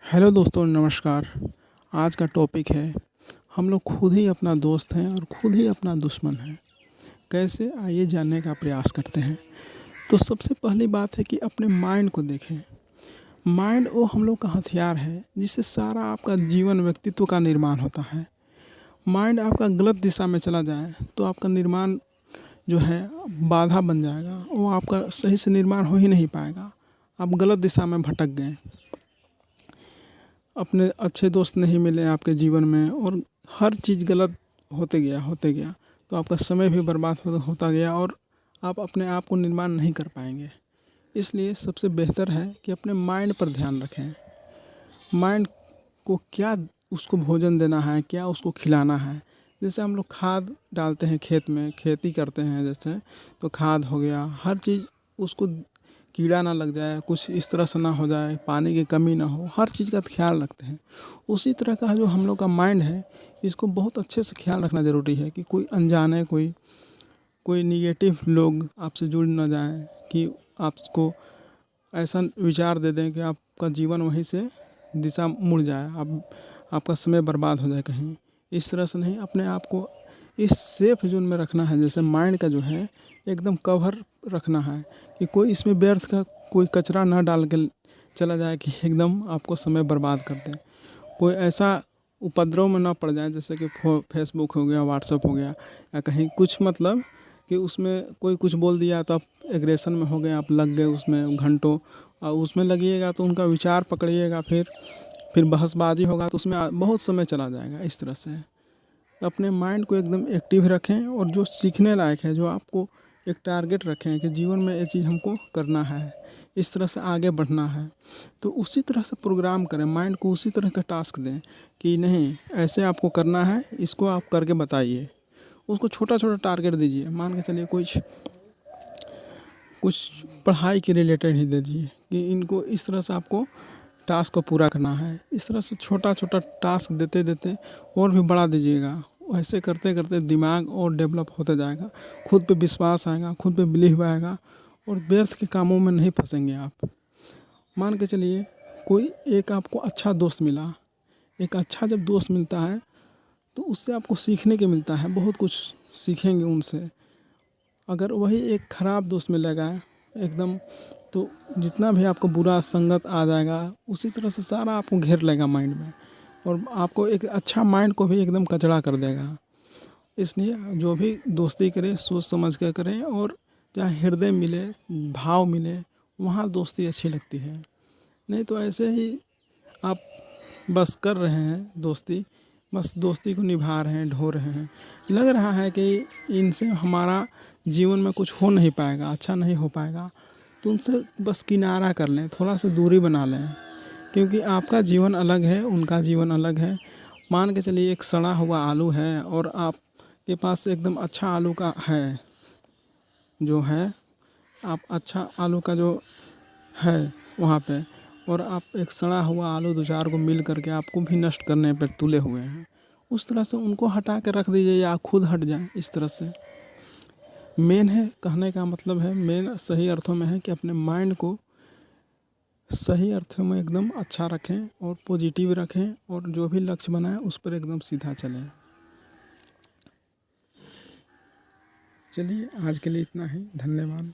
Hello दोस्तों, नमस्कार। आज का टॉपिक है हम लोग खुद ही अपना दोस्त हैं और खुद ही अपना दुश्मन हैं। कैसे, आइए जानने का प्रयास करते हैं। तो सबसे पहली बात है कि अपने माइंड को देखें। माइंड वो हम लोग का हथियार है जिससे सारा आपका जीवन व्यक्तित्व का निर्माण होता है। माइंड आपका गलत दिशा में चला जाए तो आपका निर्माण जो है बाधा बन जाएगा, वो आपका सही से निर्माण हो ही नहीं पाएगा। आप गलत दिशा में भटक गए, अपने अच्छे दोस्त नहीं मिले आपके जीवन में और हर चीज़ गलत होते गया तो आपका समय भी बर्बाद होता गया और आप अपने आप को निर्माण नहीं कर पाएंगे। इसलिए सबसे बेहतर है कि अपने माइंड पर ध्यान रखें। माइंड को क्या उसको भोजन देना है, क्या उसको खिलाना है। जैसे हम लोग खाद डालते हैं, खेत में खेती करते हैं जैसे, तो खाद हो गया, हर चीज़ उसको कीड़ा ना लग जाए, कुछ इस तरह से ना हो जाए, पानी की कमी ना हो, हर चीज़ का ख्याल रखते हैं। उसी तरह का जो हम लोग का माइंड है, इसको बहुत अच्छे से ख्याल रखना ज़रूरी है कि कोई अनजाने कोई कोई निगेटिव लोग आपसे जुड़ ना जाएं कि आपको ऐसा विचार दे दें कि आपका जीवन वहीं से दिशा मुड़ जाए, आपका समय बर्बाद हो जाए कहीं। इस तरह से नहीं, अपने आप को इस सेफ जोन में रखना है। जैसे माइंड का जो है एकदम कवर रखना है कि कोई इसमें व्यर्थ का कोई कचरा ना डाल के चला जाए कि एकदम आपको समय बर्बाद कर दे। कोई ऐसा उपद्रव में ना पड़ जाए जैसे कि फेसबुक हो गया, व्हाट्सअप हो गया, या कहीं कुछ मतलब कि उसमें कोई कुछ बोल दिया तो आप एग्रेशन में हो गए, आप लग गए उसमें घंटों, और उसमें लगिएगा तो उनका विचार पकड़िएगा, फिर बहसबाजी होगा तो उसमें बहुत समय चला जाएगा। इस तरह से अपने माइंड को एकदम एक्टिव रखें और जो सीखने लायक है, जो आपको एक टारगेट रखें कि जीवन में ये चीज़ हमको करना है, इस तरह से आगे बढ़ना है, तो उसी तरह से प्रोग्राम करें। माइंड को उसी तरह का टास्क दें कि नहीं, ऐसे आपको करना है, इसको आप करके बताइए। उसको छोटा छोटा टारगेट दीजिए। मान के चलिए कुछ पढ़ाई के रिलेटेड ही दे दीजिए कि इनको इस तरह से आपको टास्क को पूरा करना है। इस तरह से छोटा छोटा टास्क देते देते और भी बढ़ा दीजिएगा। ऐसे करते करते दिमाग और डेवलप होता जाएगा, खुद पे विश्वास आएगा, खुद पे बिलीव आएगा और व्यर्थ के कामों में नहीं फंसेंगे आप। मान के चलिए कोई एक आपको अच्छा दोस्त मिला। एक अच्छा जब दोस्त मिलता है तो उससे आपको सीखने के मिलता है, बहुत कुछ सीखेंगे उनसे। अगर वही एक ख़राब दोस्त मिलेगा एकदम, तो जितना भी आपको बुरा संगत आ जाएगा उसी तरह से सारा आपको घेर लेगा माइंड में, और आपको एक अच्छा माइंड को भी एकदम कचड़ा कर देगा। इसलिए जो भी दोस्ती करें सोच समझ कर करें, और जहाँ हृदय मिले, भाव मिले, वहाँ दोस्ती अच्छी लगती है। नहीं तो ऐसे ही आप बस कर रहे हैं दोस्ती, बस दोस्ती को निभा रहे हैं, ढो रहे हैं, लग रहा है कि इनसे हमारा जीवन में कुछ हो नहीं पाएगा, अच्छा नहीं हो पाएगा, तो उनसे बस किनारा कर लें, थोड़ा सा दूरी बना लें। क्योंकि आपका जीवन अलग है, उनका जीवन अलग है। मान के चलिए एक सड़ा हुआ आलू है और आपके पास एकदम अच्छा आलू का है, जो है आप अच्छा आलू का जो है वहाँ पे, और आप एक सड़ा हुआ आलू दो चार को मिल करके आपको भी नष्ट करने पर तुले हुए हैं। उस तरह से उनको हटा कर रख दीजिए या खुद हट जाएं। इस तरह से मेन है, कहने का मतलब है, मेन सही अर्थों में है कि अपने माइंड को सही अर्थों में एकदम अच्छा रखें और पॉजिटिव रखें, और जो भी लक्ष्य बनाएं उस पर एकदम सीधा चलें। चलिए आज के लिए इतना ही, धन्यवाद।